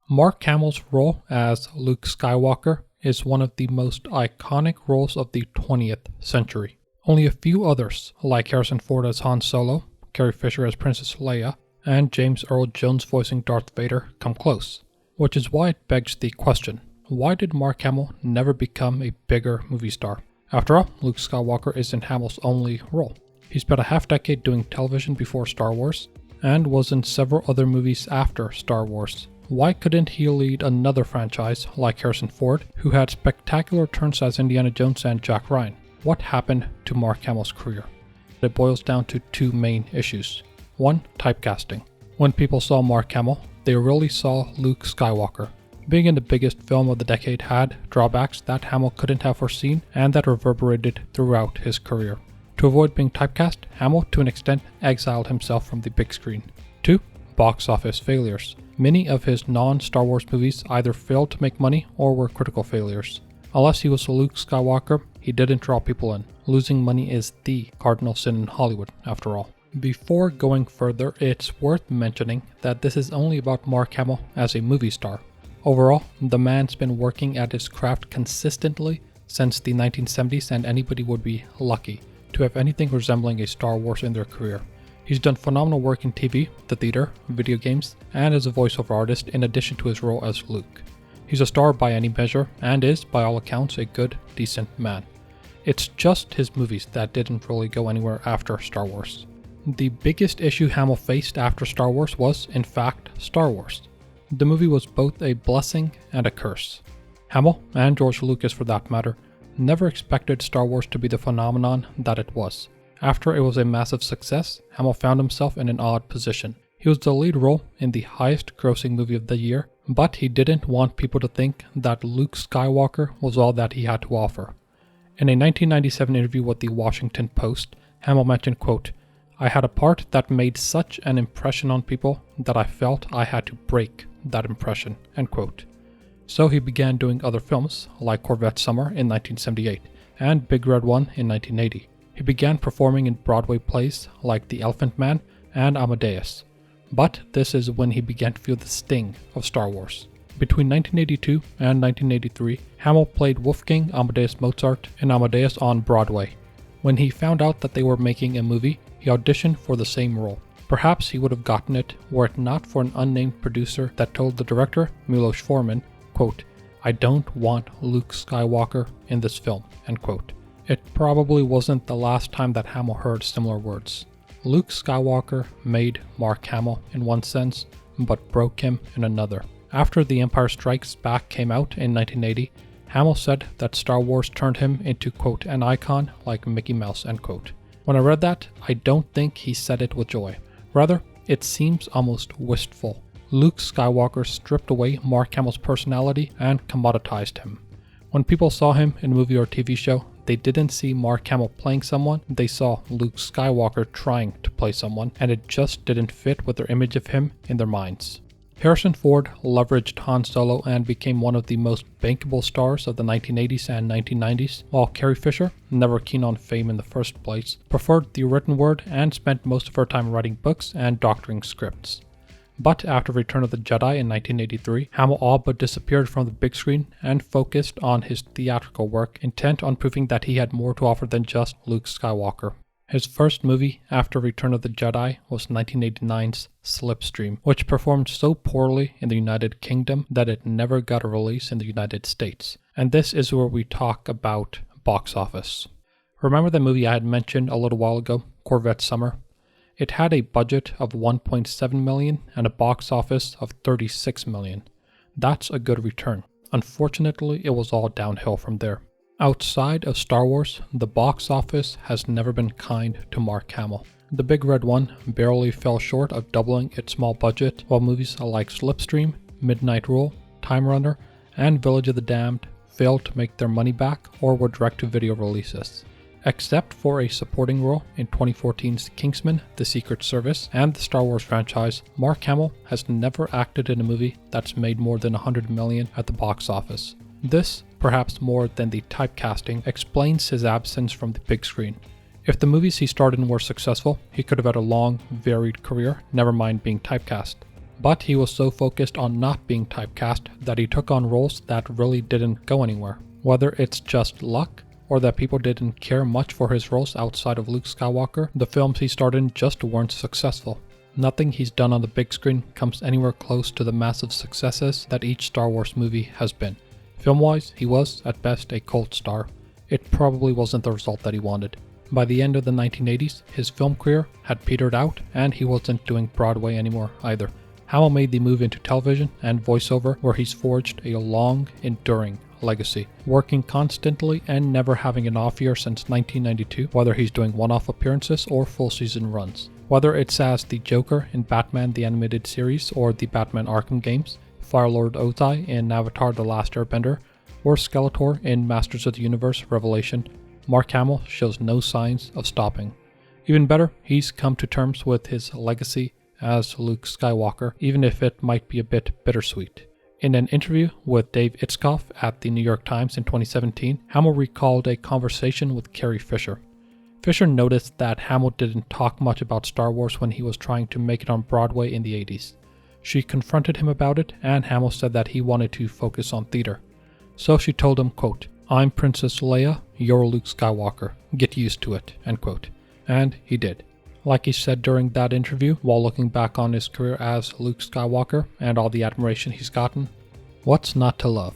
Mark Hamill's role as Luke Skywalker is one of the most iconic roles of the 20th century. Only a few others, like Harrison Ford as Han Solo, Carrie Fisher as Princess Leia, and James Earl Jones voicing Darth Vader, come close. Which is why it begs the question, why did Mark Hamill never become a bigger movie star? After all, Luke Skywalker isn't Hamill's only role. He spent a half-decade doing television before Star Wars, and was in several other movies after Star Wars. Why couldn't he lead another franchise like Harrison Ford, who had spectacular turns as Indiana Jones and Jack Ryan? What happened to Mark Hamill's career? It boils down to two main issues. One, typecasting. When people saw Mark Hamill, they really saw Luke Skywalker. Being in the biggest film of the decade had drawbacks that Hamill couldn't have foreseen and that reverberated throughout his career. To avoid being typecast, Hamill to an extent exiled himself from the big screen. 2. Box office failures. Many of his non-Star Wars movies either failed to make money or were critical failures. Unless he was Luke Skywalker, he didn't draw people in. Losing money is the cardinal sin in Hollywood, after all. Before going further, it's worth mentioning that this is only about Mark Hamill as a movie star. Overall, the man's been working at his craft consistently since the 1970s, and anybody would be lucky to have anything resembling a Star Wars in their career. He's done phenomenal work in TV, the theater, video games, and as a voiceover artist in addition to his role as Luke. He's a star by any measure and is, by all accounts, a good, decent man. It's just his movies that didn't really go anywhere after Star Wars. The biggest issue Hamill faced after Star Wars was, in fact, Star Wars. The movie was both a blessing and a curse. Hamill, and George Lucas for that matter, never expected Star Wars to be the phenomenon that it was. After it was a massive success, Hamill found himself in an odd position. He was the lead role in the highest grossing movie of the year, but he didn't want people to think that Luke Skywalker was all that he had to offer. In a 1997 interview with the Washington Post, Hamill mentioned, quote, "I had a part that made such an impression on people that I felt I had to break that impression," end quote. So he began doing other films, like Corvette Summer in 1978, and Big Red One in 1980. He began performing in Broadway plays like The Elephant Man and Amadeus. But this is when he began to feel the sting of Star Wars. Between 1982 and 1983, Hamill played Wolfgang Amadeus Mozart in Amadeus on Broadway. When he found out that they were making a movie, he auditioned for the same role. Perhaps he would have gotten it were it not for an unnamed producer that told the director, Milos Forman, quote, "I don't want Luke Skywalker in this film," end quote. It probably wasn't the last time that Hamill heard similar words. Luke Skywalker made Mark Hamill in one sense, but broke him in another. After The Empire Strikes Back came out in 1980, Hamill said that Star Wars turned him into, quote, "an icon like Mickey Mouse," end quote. When I read that, I don't think he said it with joy. Rather, it seems almost wistful. Luke Skywalker stripped away Mark Hamill's personality and commoditized him. When people saw him in a movie or TV show, they didn't see Mark Hamill playing someone, they saw Luke Skywalker trying to play someone, and it just didn't fit with their image of him in their minds. Harrison Ford leveraged Han Solo and became one of the most bankable stars of the 1980s and 1990s, while Carrie Fisher, never keen on fame in the first place, preferred the written word and spent most of her time writing books and doctoring scripts. But after Return of the Jedi in 1983, Hamill all but disappeared from the big screen and focused on his theatrical work, intent on proving that he had more to offer than just Luke Skywalker. His first movie after Return of the Jedi was 1989's Slipstream, which performed so poorly in the United Kingdom that it never got a release in the United States. And this is where we talk about box office. Remember the movie I had mentioned a little while ago, Corvette Summer? It had a budget of $1.7 million and a box office of $36 million. That's a good return. Unfortunately, it was all downhill from there. Outside of Star Wars, the box office has never been kind to Mark Hamill. The Big Red One barely fell short of doubling its small budget, while movies like Slipstream, Midnight Rule, Time Runner, and Village of the Damned failed to make their money back or were direct-to-video releases. Except for a supporting role in 2014's Kingsman: The Secret Service and the Star Wars franchise, Mark Hamill has never acted in a movie that's made more than $100 million at the box office. This, perhaps more than the typecasting, explains his absence from the big screen. If the movies he starred in were successful, he could have had a long, varied career, never mind being typecast. But he was so focused on not being typecast that he took on roles that really didn't go anywhere. Whether it's just luck, or that people didn't care much for his roles outside of Luke Skywalker, the films he starred in just weren't successful. Nothing he's done on the big screen comes anywhere close to the massive successes that each Star Wars movie has been. Film-wise, he was, at best, a cult star. It probably wasn't the result that he wanted. By the end of the 1980s, his film career had petered out, and he wasn't doing Broadway anymore either. Hamill made the move into television and voiceover, where he's forged a long, enduring legacy, working constantly and never having an off year since 1992, whether he's doing one-off appearances or full season runs. Whether it's as the Joker in Batman the Animated Series or the Batman Arkham games, Firelord Ozai in Avatar The Last Airbender, or Skeletor in Masters of the Universe Revelation, Mark Hamill shows no signs of stopping. Even better, he's come to terms with his legacy as Luke Skywalker, even if it might be a bit bittersweet. In an interview with Dave Itzkoff at the New York Times in 2017, Hamill recalled a conversation with Carrie Fisher. Fisher noticed that Hamill didn't talk much about Star Wars when he was trying to make it on Broadway in the 80s. She confronted him about it, and Hamill said that he wanted to focus on theater. So she told him, quote, "I'm Princess Leia, you're Luke Skywalker. Get used to it," end quote. And he did. Like he said during that interview, while looking back on his career as Luke Skywalker and all the admiration he's gotten, what's not to love?